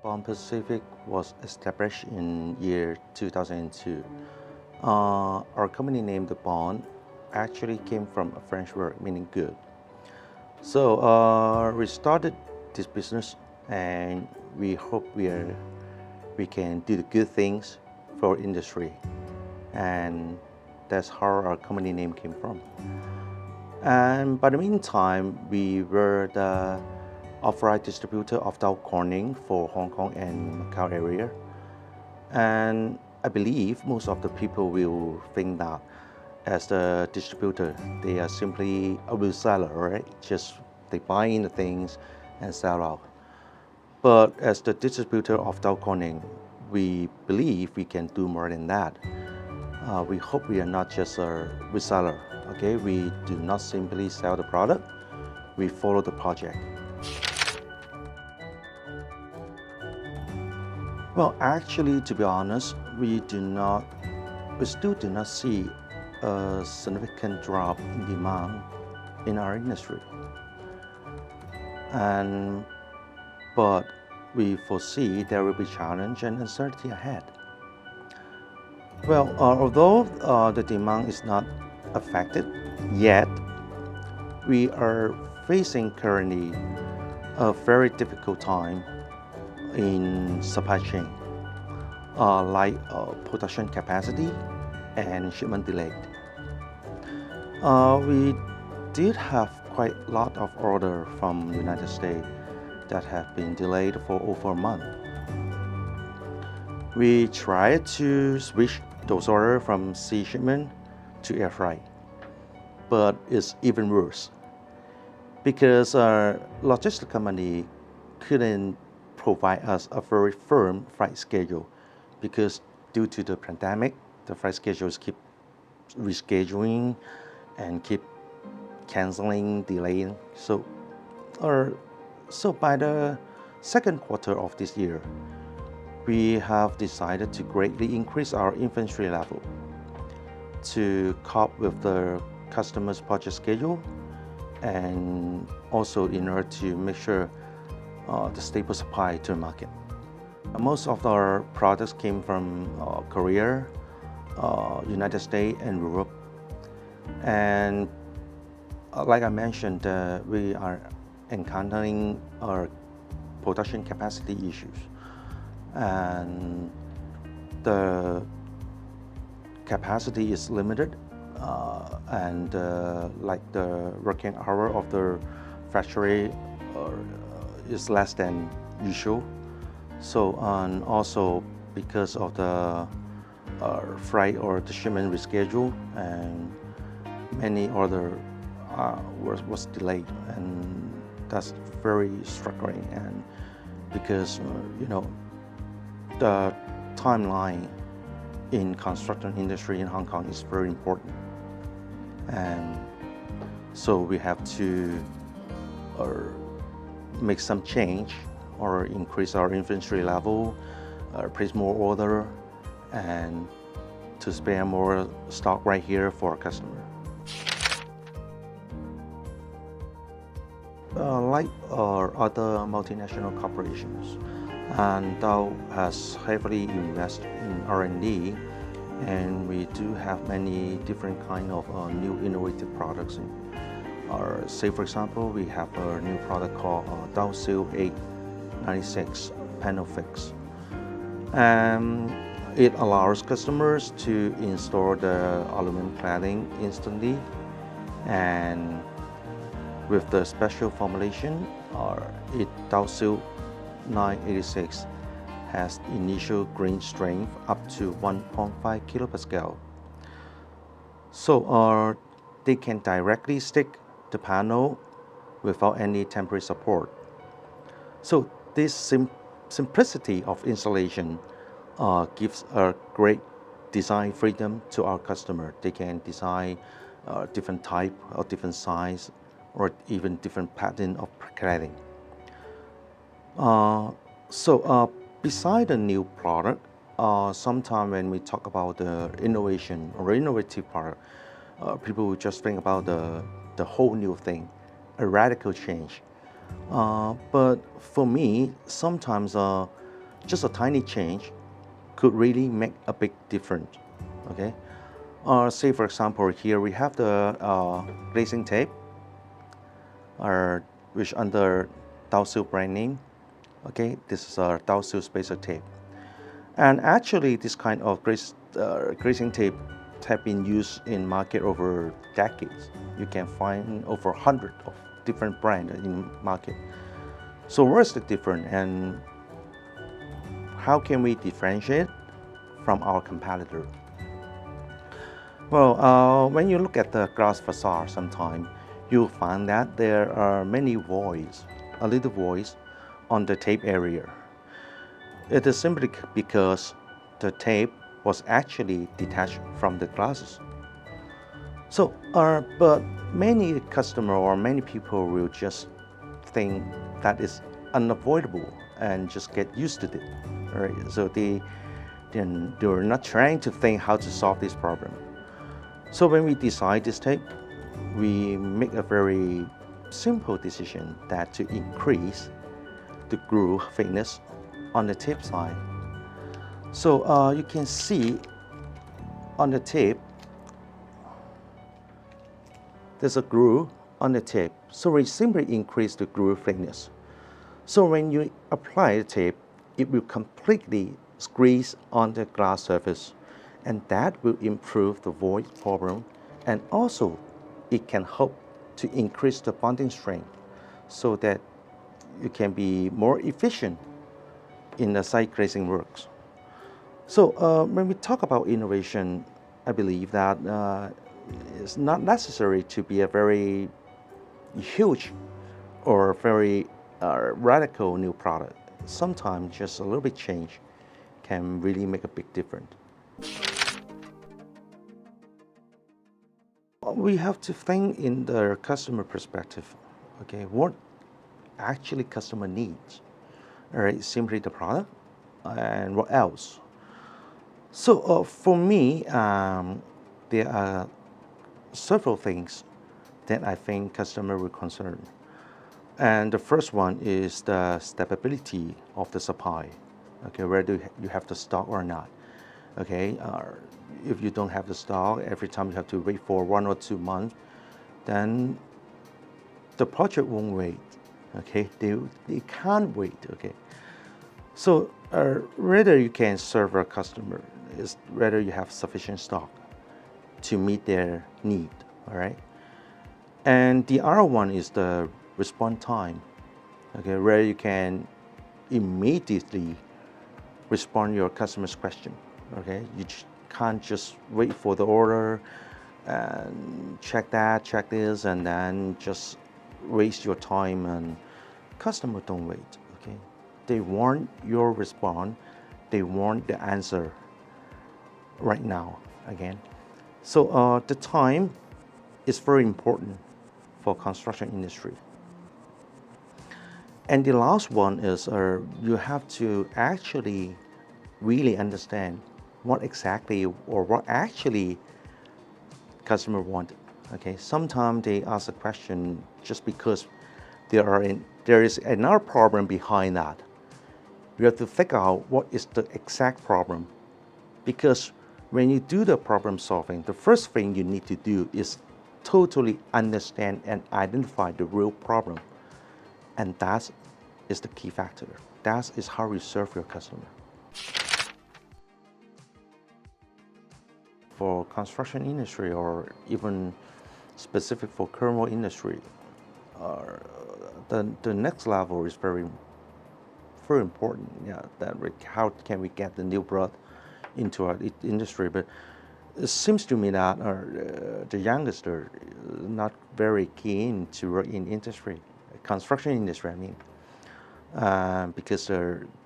Bond Pacific was established in year 2002. Our company name, the Bond, actually came from a French word meaning good. So we started this business, and we hope we can do the good things for industry, and that's how our company name came from. And by the meantime, we were the authorized distributor of Dow Corning for Hong Kong and Macau area. And I believe most of the people will think that as the distributor, they are simply a reseller, right? Just they buy in the things and sell out. But as the distributor of Dow Corning, we believe we can do more than that. We hope we are not just a reseller, okay? We do not simply sell the product, we follow the project. Well, actually, to be honest, we still do not see a significant drop in demand in our industry. But we foresee there will be challenge and uncertainty ahead. Well, although the demand is not affected yet, we are facing currently a very difficult time in supply chain, like production capacity and shipment delayed. We did have quite a lot of orders from the United States that have been delayed for over a month. We tried to switch those orders from sea shipment to air freight, but it's even worse because our logistics company couldn't provide us a very firm flight schedule because due to the pandemic, the flight schedules keep rescheduling and keep canceling, delaying. So by the second quarter of this year, we have decided to greatly increase our inventory level to cope with the customer's budget schedule, and also in order to make sure the stable supply to the market. Most of our products came from Korea, United States, and Europe. And like I mentioned, we are encountering our production capacity issues. And the capacity is limited, and like the working hour of the factory is less than usual. So, and also because of the freight or the shipment reschedule, and many order was delayed, and that's very struggling. And because the timeline in construction industry in Hong Kong is very important, and so we have to make some change or increase our inventory level, place more order, and to spare more stock right here for our customer. Like our other multinational corporations, and Dow has heavily invested in R&D, and we do have many different kind of new innovative products. Say for example, we have a new product called Dow Seal 896 Panel Fix, and it allows customers to install the aluminum cladding instantly, and with the special formulation, Dow Seal 986 has initial grain strength up to 1.5 kilopascal. So they can directly stick the panel without any temporary support. So this simplicity of installation gives a great design freedom to our customer. They can design different type or different size or even different pattern of cladding. Beside the new product, sometimes when we talk about the innovation or innovative product, people will just think about the whole new thing, a radical change. But for me, sometimes just a tiny change could really make a big difference. Okay, say for example, here we have the glazing tape, which under Dow brand name. Okay, this is a Dow spacer tape, and actually this kind of glazing tape have been used in market over decades. You can find over 100 of different brands in market. So what's the difference, and how can we differentiate from our competitor? Well, when you look at the glass facade, sometimes you'll find that there are many voids, a little voids on the tape area. It is simply because the tape was actually detached from the glasses. So, but many customers or many people will just think that is unavoidable and just get used to it. Right? So they're not trying to think how to solve this problem. So when we design this tape, we make a very simple decision that to increase the groove thickness on the tape side. So you can see on the tape, there's a groove on the tape. So we simply increase the groove thickness. So when you apply the tape, it will completely squeeze on the glass surface, and that will improve the void problem, and also it can help to increase the bonding strength so that you can be more efficient in the site glazing works. So when we talk about innovation, I believe that it's not necessary to be a very huge or very radical new product. Sometimes just a little bit change can really make a big difference. We have to think in the customer perspective. Okay, what actually customer needs? All right, simply the product, and what else? So for me, there are several things that I think customer will concern. And the first one is the stability of the supply. Okay, whether you have the stock or not. Okay, if you don't have the stock, every time you have to wait for 1 or 2 months, then the project won't wait. Okay, they can't wait. Okay, so whether you can serve a customer is whether you have sufficient stock to meet their need. All right, and the other one is the response time. Okay, where you can immediately respond to your customer's question. Okay, you can't just wait for the order and check that, check this, and then just waste your time. And customers don't wait. Okay, they want your response. They want the answer right now. Again, so the time is very important for construction industry. And the last one is you have to actually really understand what exactly or what actually customer wanted. Okay, sometimes they ask a question just because there is another problem behind that. You have to figure out what is the exact problem, because when you do the problem solving, the first thing you need to do is totally understand and identify the real problem. And that is the key factor. That is how you serve your customer. For construction industry, or even specific for thermal industry, the next level is very important. Yeah, how can we get the new blood into our industry? But it seems to me that the youngsters are not very keen to work in industry, construction industry, I mean, because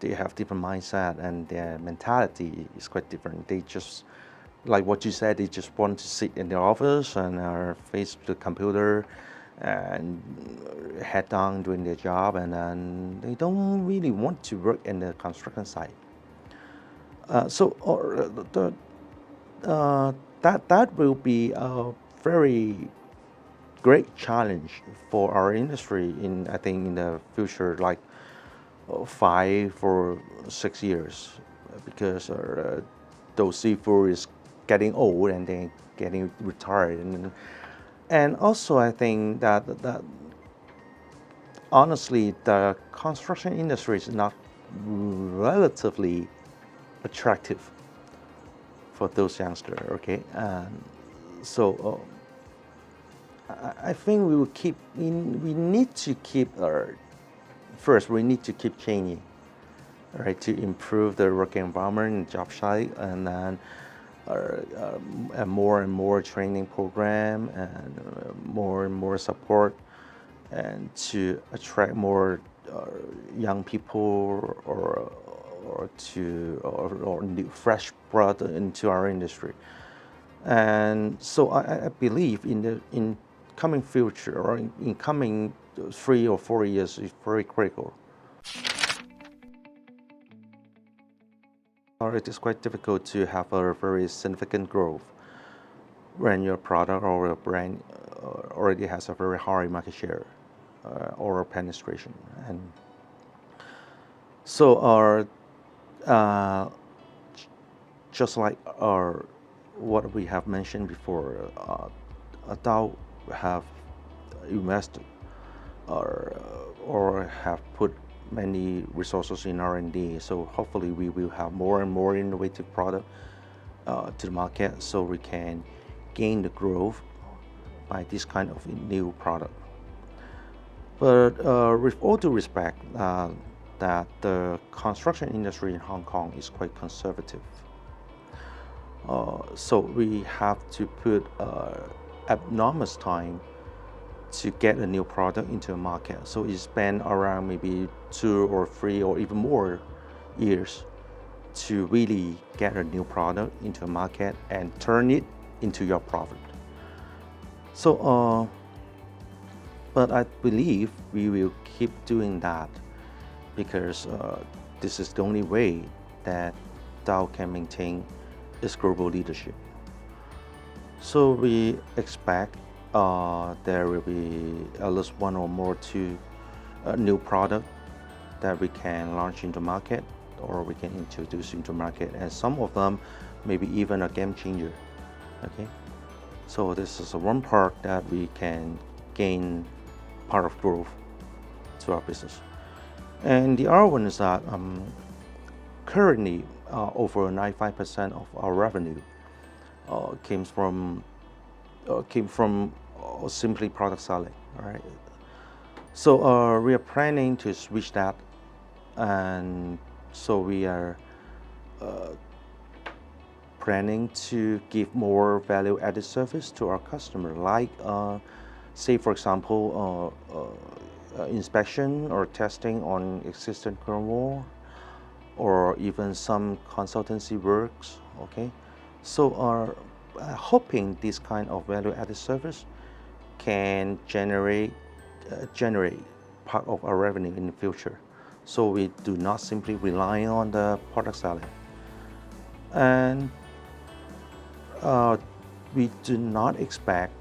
they have different mindset and their mentality is quite different. They just, like what you said, they just want to sit in the office and face the computer and head down doing their job, and then they don't really want to work in the construction site. That will be a very great challenge for our industry I think in the future. Like 5 or 6 years because those seafood is getting old and then getting retired. And also I think that honestly the construction industry is not relatively attractive for those youngsters, okay? And so I think we need to keep first we need to keep changing, right, to improve the working environment and job site, and then a more and more training program and more and more support, and to attract more young people or new fresh blood into our industry. And so I believe in coming future or in coming 3 or 4 years is very critical. It is quite difficult to have a very significant growth when your product or your brand already has a very high market share or penetration. And so just like what we have mentioned before, Dow have invested or have put many resources in R&D. So hopefully we will have more and more innovative product to the market, so we can gain the growth by this kind of new product. But with all due respect, that the construction industry in Hong Kong is quite conservative. So we have to put enormous time to get a new product into the market. So it spend around maybe 2 or 3 or even more years to really get a new product into the market and turn it into your profit. So, but I believe we will keep doing that because this is the only way that Dow can maintain its global leadership. So we expect there will be at least 1 or more 2 new product that we can launch into market or we can introduce into market, and some of them maybe even a game changer. Okay, so this is one part that we can gain part of growth to our business. And the other one is that currently over 95% of our revenue came from simply product selling. All right. So we are planning to switch that, and so we are planning to give more value-added service to our customer, like say for example inspection or testing on existing current wall, or even some consultancy works. Okay, so hoping this kind of value-added service can generate part of our revenue in the future, so we do not simply rely on the product selling. And we do not expect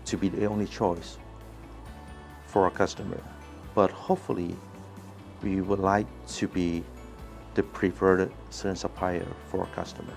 to be the only choice for our customer, but hopefully we would like to be the preferred supplier for our customer.